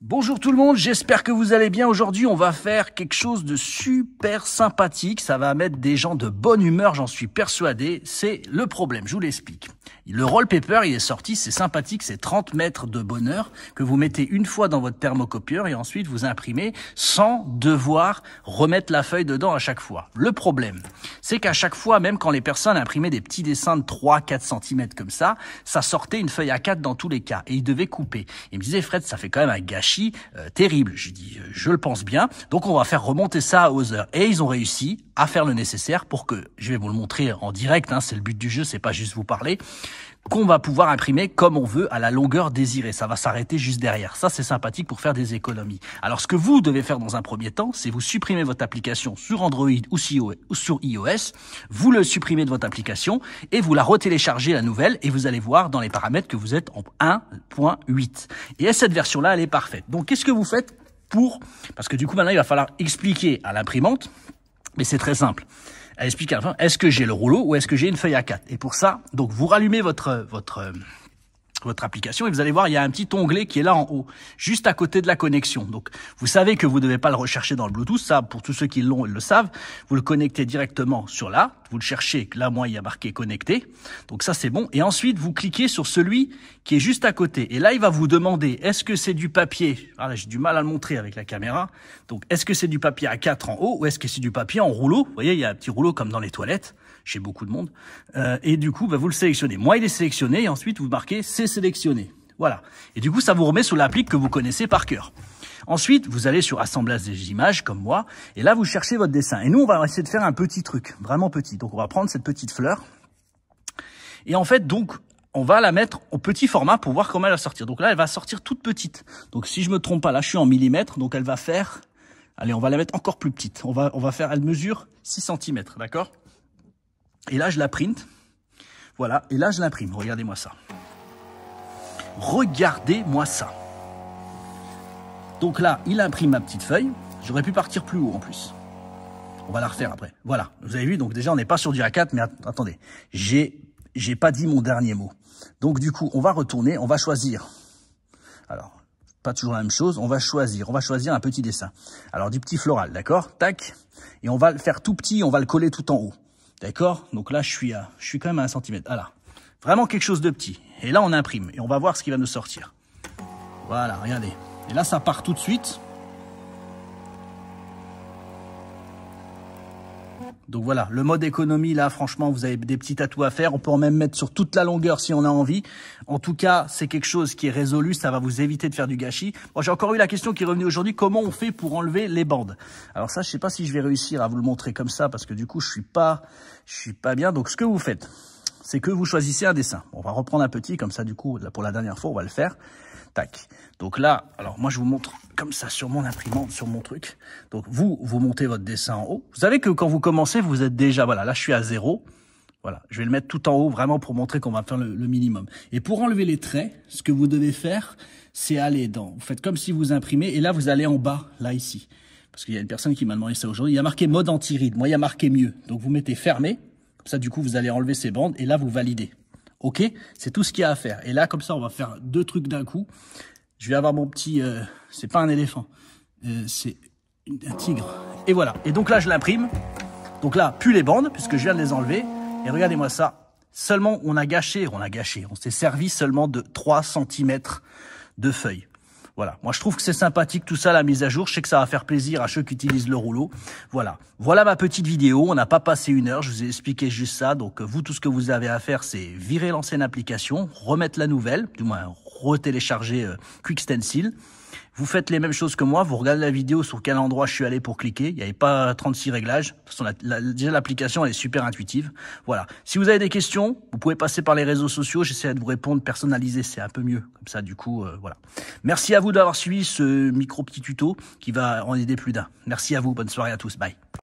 Bonjour tout le monde, j'espère que vous allez bien. Aujourd'hui, on va faire quelque chose de super sympathique. Ça va mettre des gens de bonne humeur, j'en suis persuadé. C'est le problème, je vous l'explique. Le roll paper, il est sorti, c'est sympathique, c'est 30 mètres de bonheur que vous mettez une fois dans votre thermocopieur et ensuite vous imprimez sans devoir remettre la feuille dedans à chaque fois. Le problème, c'est qu'à chaque fois, même quand les personnes imprimaient des petits dessins de 3-4 cm comme ça sortait une feuille A4 dans tous les cas et ils devaient couper. Il me disait, Fred, ça fait quand même un gâchis terrible. J'ai dit, je le pense bien, donc on va faire remonter ça aux heures. Et ils ont réussi à faire le nécessaire pour que, je vais vous le montrer en direct, c'est le but du jeu, c'est pas juste vous parler, qu'on va pouvoir imprimer comme on veut à la longueur désirée. Ça va s'arrêter juste derrière. Ça, c'est sympathique pour faire des économies. Alors, ce que vous devez faire dans un premier temps, c'est vous supprimer votre application sur Android ou sur iOS. Vous le supprimez de votre application et vous la retéléchargez la nouvelle et vous allez voir dans les paramètres que vous êtes en 1.8. Et cette version-là, elle est parfaite. Donc, qu'est-ce que vous faites parce que du coup, maintenant, il va falloir expliquer à l'imprimante, mais c'est très simple. Elle explique à la fin, est-ce que j'ai le rouleau ou est-ce que j'ai une feuille A4? Et pour ça, donc vous rallumez votre application et vous allez voir, il y a un petit onglet qui est là en haut, juste à côté de la connexion. Donc, vous savez que vous ne devez pas le rechercher dans le Bluetooth. Ça, pour tous ceux qui l'ont, ils le savent. Vous le connectez directement sur là. Vous le cherchez. Là, moi, il y a marqué connecté. Donc, ça, c'est bon. Et ensuite, vous cliquez sur celui qui est juste à côté. Et là, il va vous demander, est-ce que c'est du papier? Ah là, j'ai du mal à le montrer avec la caméra. Donc, est-ce que c'est du papier A4 en haut ou est-ce que c'est du papier en rouleau? Vous voyez, il y a un petit rouleau comme dans les toilettes. Chez beaucoup de monde. Et du coup, vous le sélectionnez. Moi, il est sélectionné et ensuite, vous marquez « C'est sélectionné ». Voilà. Et du coup, ça vous remet sous l'appli que vous connaissez par cœur. Ensuite, vous allez sur assemblage des images, comme moi, et là, vous cherchez votre dessin. Et nous, on va essayer de faire un petit truc, vraiment petit. Donc, on va prendre cette petite fleur. Et en fait, donc, on va la mettre au petit format pour voir comment elle va sortir. Donc là, elle va sortir toute petite. Donc, si je me trompe pas, là, je suis en millimètres. Donc, elle va faire... Allez, on va la mettre encore plus petite. On va faire... Elle mesure 6 cm, d'accord ? Et là, je la print. Voilà. Et là, je l'imprime. Regardez-moi ça. Regardez-moi ça. Donc là, il imprime ma petite feuille. J'aurais pu partir plus haut en plus. On va la refaire après. Voilà. Vous avez vu, donc déjà, on n'est pas sur du A4, mais attendez. J'ai pas dit mon dernier mot. Donc du coup, on va retourner. On va choisir. Alors, pas toujours la même chose. On va choisir un petit dessin. Alors, du petit floral, d'accord? Tac. Et on va le faire tout petit. On va le coller tout en haut. D'accord? Donc là, je suis quand même à 1 cm. Voilà. Vraiment quelque chose de petit. Et là, on imprime. Et on va voir ce qui va nous sortir. Voilà, regardez. Et là, ça part tout de suite. Donc voilà, le mode économie, là, franchement, vous avez des petits atouts à faire. On peut en même mettre sur toute la longueur si on a envie. En tout cas, c'est quelque chose qui est résolu. Ça va vous éviter de faire du gâchis. Bon, j'ai encore eu la question qui est revenue aujourd'hui. Comment on fait pour enlever les bandes? Alors ça, je sais pas si je vais réussir à vous le montrer comme ça parce que du coup, je suis pas bien. Donc, ce que vous faites, c'est que vous choisissez un dessin. On va reprendre un petit, comme ça, du coup, là, pour la dernière fois, on va le faire. Tac. Donc là, alors moi je vous montre comme ça sur mon imprimante, sur mon truc. Donc vous montez votre dessin en haut. Vous savez que quand vous commencez, vous êtes déjà, voilà, là je suis à 0. Voilà, je vais le mettre tout en haut vraiment pour montrer qu'on va faire le minimum. Et pour enlever les traits, ce que vous devez faire, c'est aller vous faites comme si vous imprimez et là vous allez en bas, là ici. Parce qu'il y a une personne qui m'a demandé ça aujourd'hui. Il y a marqué mode anti-ride. Moi il y a marqué mieux. Donc vous mettez fermé. Comme ça du coup vous allez enlever ces bandes et là vous validez. Ok, c'est tout ce qu'il y a à faire. Et là, comme ça, on va faire 2 trucs d'un coup. Je vais avoir mon petit... c'est pas un éléphant, c'est un tigre. Et voilà. Et donc là, je l'imprime. Donc là, plus les bandes, puisque je viens de les enlever. Et regardez-moi ça. Seulement, on s'est servi seulement de 3 cm de feuilles. Voilà, moi je trouve que c'est sympathique tout ça, la mise à jour. Je sais que ça va faire plaisir à ceux qui utilisent le rouleau. Voilà ma petite vidéo. On n'a pas passé 1 heure, je vous ai expliqué juste ça. Donc vous, tout ce que vous avez à faire, c'est virer l'ancienne application, remettre la nouvelle, du moins retélécharger Quick Stencil. Vous faites les mêmes choses que moi, vous regardez la vidéo sur quel endroit je suis allé pour cliquer. Il n'y avait pas 36 réglages. De toute façon, déjà l'application, elle est super intuitive. Voilà. Si vous avez des questions, vous pouvez passer par les réseaux sociaux. J'essaierai de vous répondre personnalisé. C'est un peu mieux. Comme ça, du coup, voilà. Merci à vous d'avoir suivi ce micro petit tuto qui va en aider plus d'un. Merci à vous. Bonne soirée à tous. Bye.